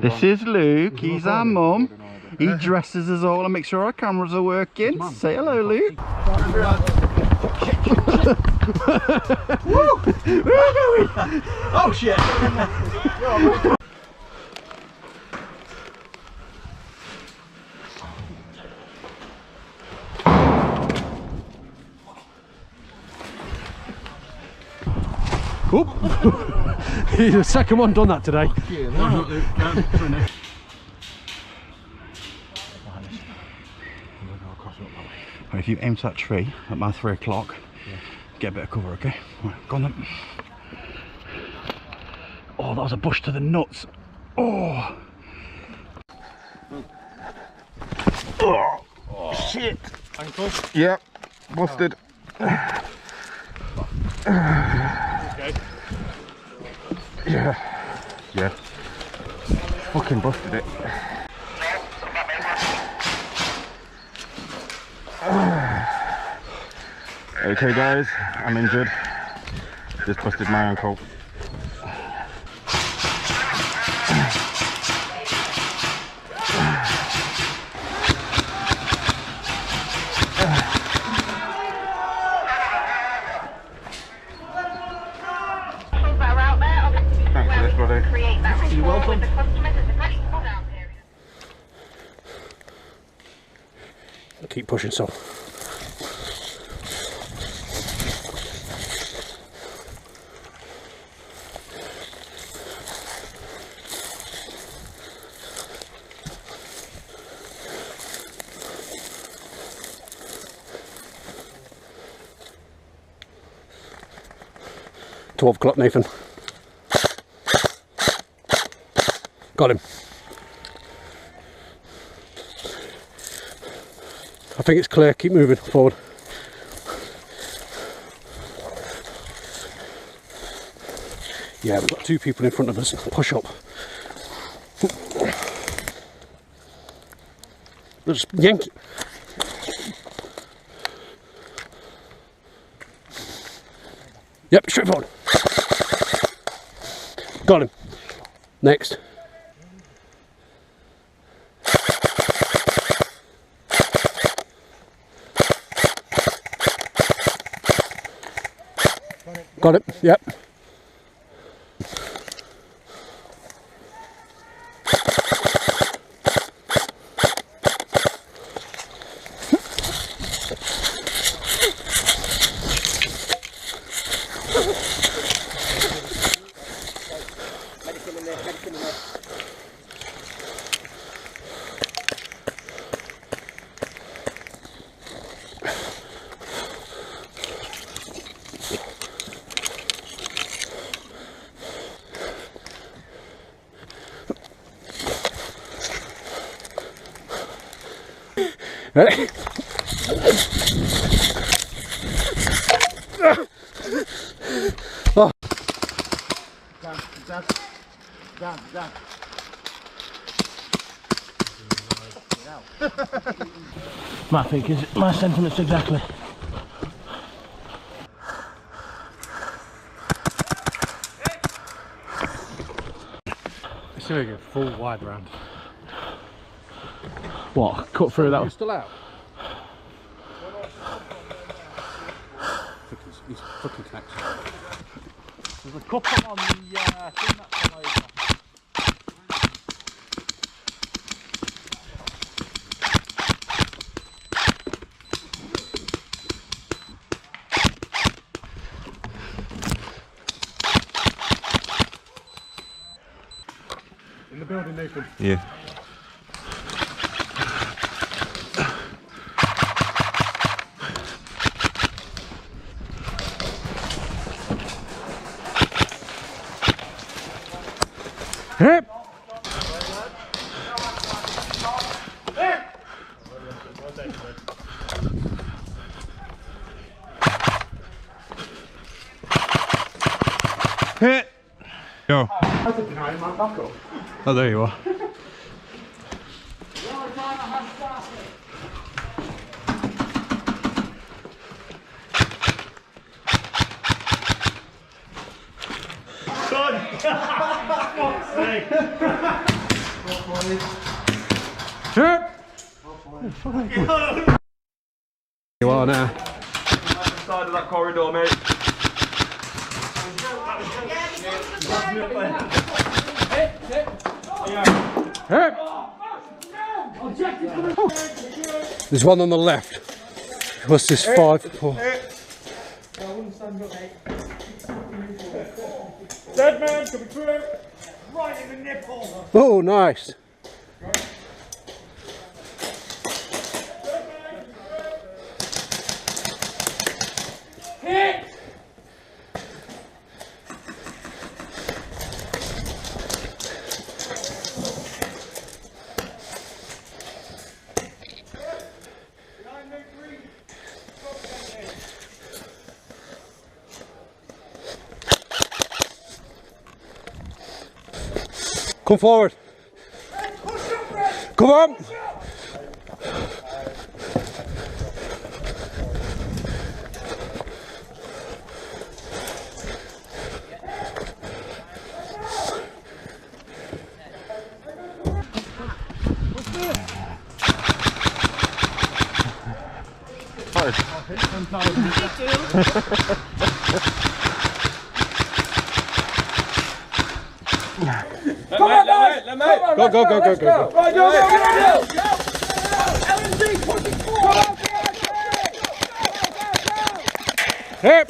This is Luke, he's our mum. He dresses us all and makes sure our cameras are working. Say hello, Luke. Oh shit! Oop! He's the second one done that today. If you aim to that tree at my 3 o'clock, get a bit of cover, okay? Right, go on then. Oh, that was a bush to the nuts. Oh! Oh, shit! Ankle? Yep, busted. Okay. Yeah. Fucking busted it. Okay guys, I'm injured. Just busted my ankle. Thanks for this, buddy. You're welcome. Keep pushing, so. $12 o'clock, Nathan. Got him. I think it's clear. Keep moving forward. Yeah, we've got 2 people in front of us. Push up. Just yank it. Yep, straight forward. Got him. Next. Got it, yep. Ready? Oh. Down. My sentiments exactly. It's going to go full wide round. What? Cut through that? You're still out? He's fucking connected. There's a couple on the thing that's come over. In the building, Nathan. Yeah. Hip. Hit. Go. Oh, Oh, there you are. You are now. Side of that corridor, mate. There's one on the left. What's this? 5-4. Dead man, coming through. Right in the nipple. Oh, nice. Hit! Come forward. Come on. Come on, guys! Let me. Go, go, go, go, go. Right, go. Hip.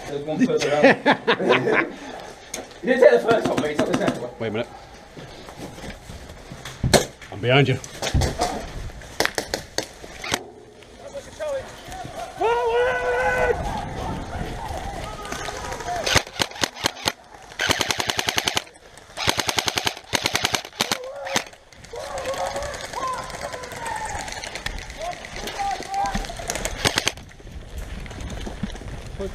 There's one further out. You didn't take the first one, mate. You took the second one. Wait a minute. I'm behind you.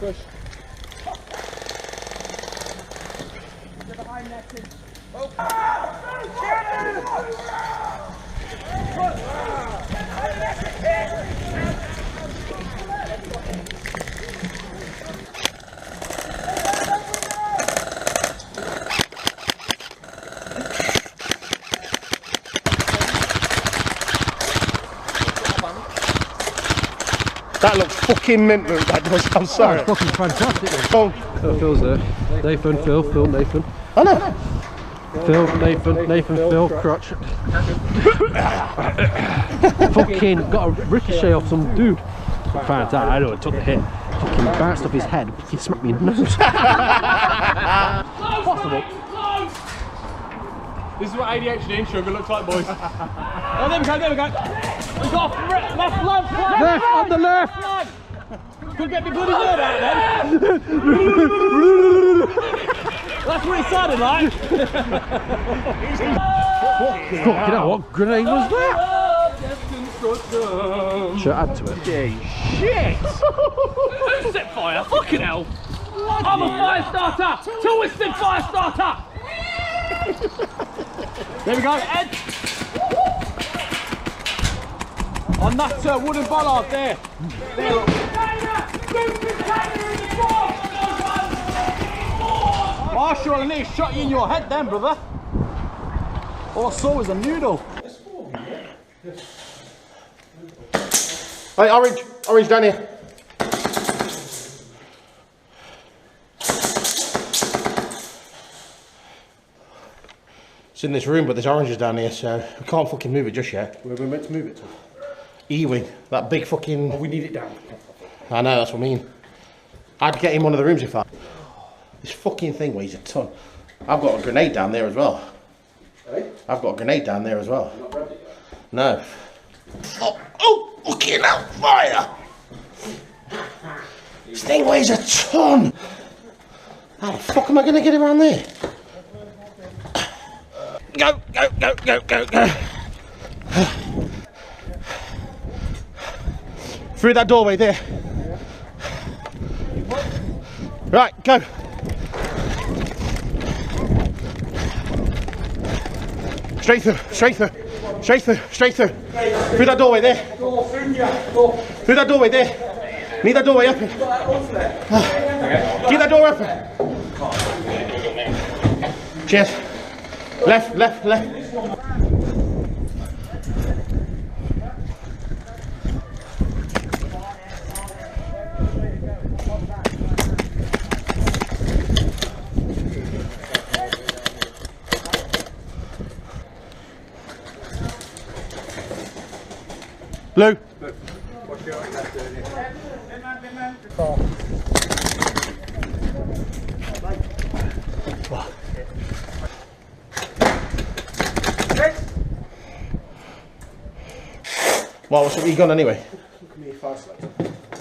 Push. That looks fucking mint, Luke, that does. I'm sorry. That's fucking fantastic. Oh. Phil's there. Nathan, Phil, Nathan. I know. Phil, Nathan, Phil, crutch. Fucking got a ricochet off some dude. Found out, I know, it took the hit. Fucking bounced off his head, he smacked me in the nose. Possible. This is what ADHD and sugar looks like, boys. Oh, there we go, there we go. We got left flank, Left, on the left! Couldn't get me bloody word out then. That's what it sounded like. Fucking hell, what grenade was that? Should add to it. Shit! Who set fire? Fucking hell! I'm a fire starter! Twisted fire starter! There we go, Ed! On that wooden bollard there. Marshall, I nearly shot you in your head then, brother. All I saw was a noodle. Hey, orange down here. It's in this room, but there's oranges down here, so we can't fucking move it just yet. Where are we meant to move it to? E-wing, that big fucking... Oh, we need it down. I know, that's what I mean. I'd get in one of the rooms if I... This fucking thing weighs a ton. I've got a grenade down there as well. Hey? I've got a grenade down there as well. Not grabbed it yet? No. Oh, fucking hell, fire! This thing weighs a ton! How the fuck am I going to get around there? Go, go, go, go, go, go. Through that doorway there. Right, go. Straight through, straight through, straight through, straight through. Through that doorway there. Through that doorway there. Need that doorway open. Keep that door open. Cheers. Left, left, left. Blue. Well, what's your gun anyway?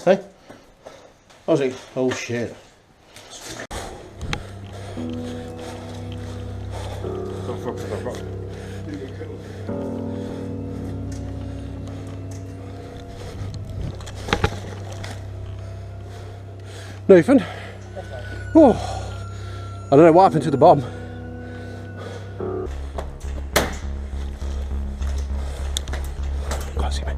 Hey? Oh, he? Oh shit. Nathan? Oh, I don't know what happened to the bomb. Can't see me.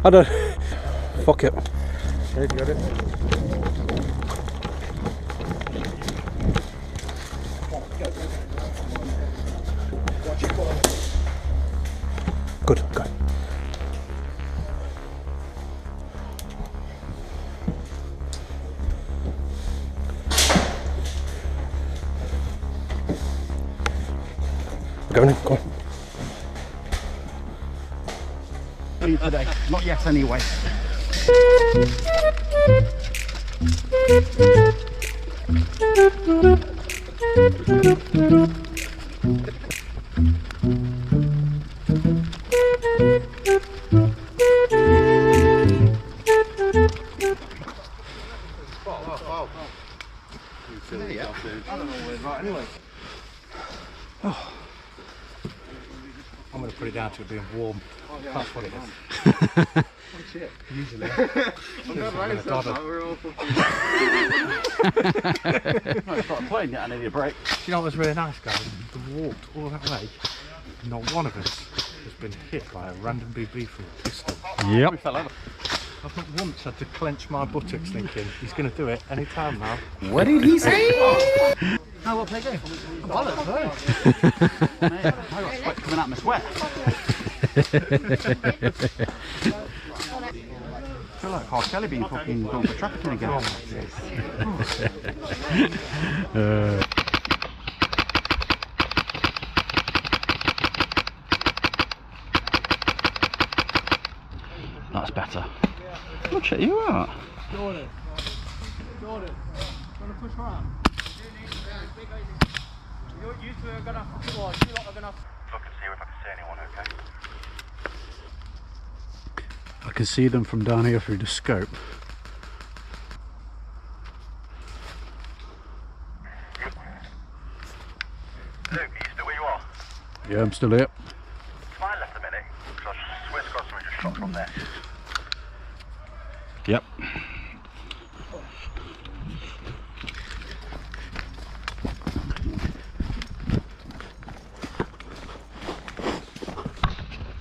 I don't. Fuck it. Okay, you got it? Good, good. We're going in, go on. Today. Not yet anyway. I'm going to put it down to it being warm. That's what it is. Usually. I'm not right, we're all Started playing yet, I need a break. You know what was really nice, guys? We walked all that way. Not one of us has been hit by a random BB from a pistol. Yep. We fell over. I've not once had to clench my buttocks thinking he's going to do it any time now. What did he say? How will play game? Bollocks, mate. I got sweat coming out my sweat. I feel like R. Kelly being fucking going for trafficking again. That's better. Look at you out. Jordan, do you want to push around? You two are going to have to do what? You lot are going to have to... Look and see if I can see anyone, okay? I can see them from down here through the scope. Luke, are you still where you are? Yeah, I'm still here. Smile left a minute, because I swear to God someone just shot from there. Yep.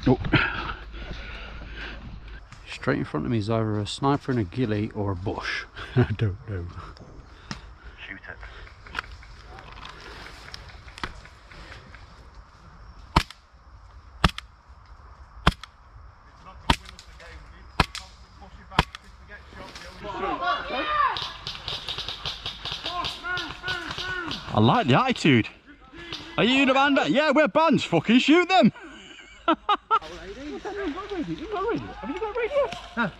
Oh. Straight in front of me is either a sniper in a ghillie or a bush. I don't know. Shoot it. I like the attitude. Are you the band? Yeah, we're bands. Fucking shoot them. Have you got a radio? No.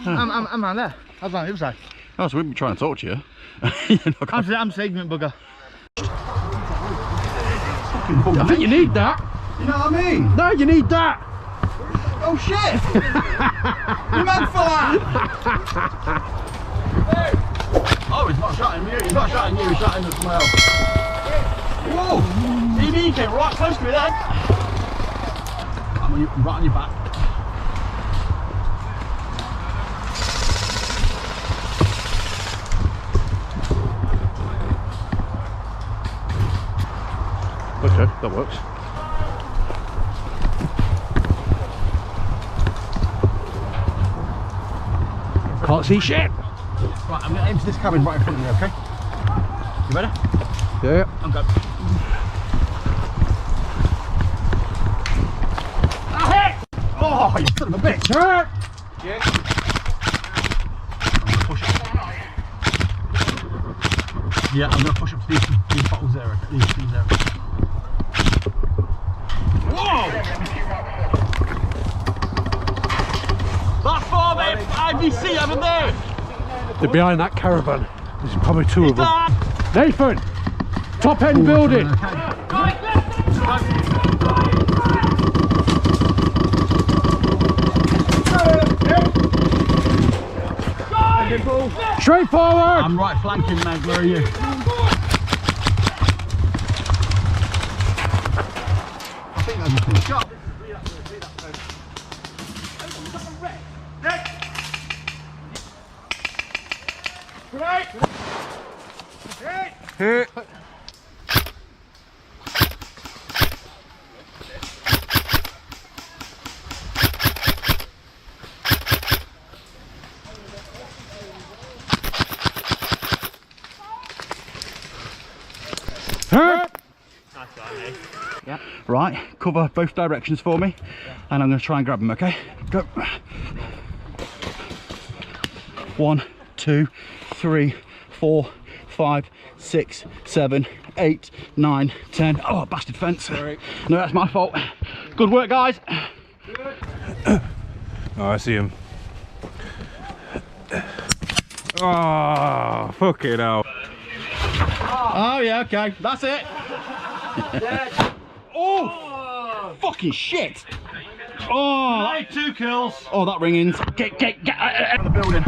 I'm around there. I was on the other side. Oh, so we've been trying to talk to you. I'm segment bugger. I think you need that. You know what I mean? No, you need that. Oh shit! You mad for that? Oh, he's not shotting you. He's not shotting you. He's shotting at someone else. Whoa! DB came right close to me then. I'm right on your back. That works. Can't see shit. Right, I'm going to aim for this cabin right in front of me, okay? You ready? Yeah. I'm good. Oh, you son of a bitch! Yeah. Push it. Yeah, I'm going to push up to these bottles there. These things there. Whoa! That's for me! IBC over there! They're behind that caravan. There's probably two of them. Nathan! Top end building! Straight forward! I'm right flanking, Meg. Where are you? I think that's a shot. Hit! Yeah. Right, cover both directions for me, and I'm going to try and grab him, okay? Go. 1, 2, 3, 4, 5, 6, 7, 8, 9, 10. Oh, bastard fence. Sorry. No, that's my fault. Good work, guys. Oh, I see him. Oh, fucking hell. Oh, yeah, okay. That's it. Oh, fucking shit. Oh, 2 kills. Oh, that ringing. Get out of the building.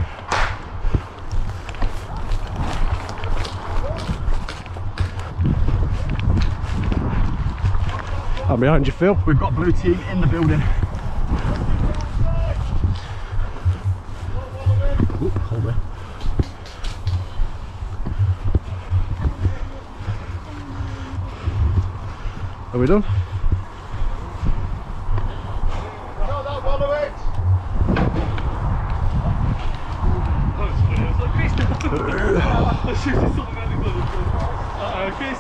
I'm behind you, Phil. We've got blue team in the building. Ooh, hold it. Are we done? I'm shooting something at the gun. Chris.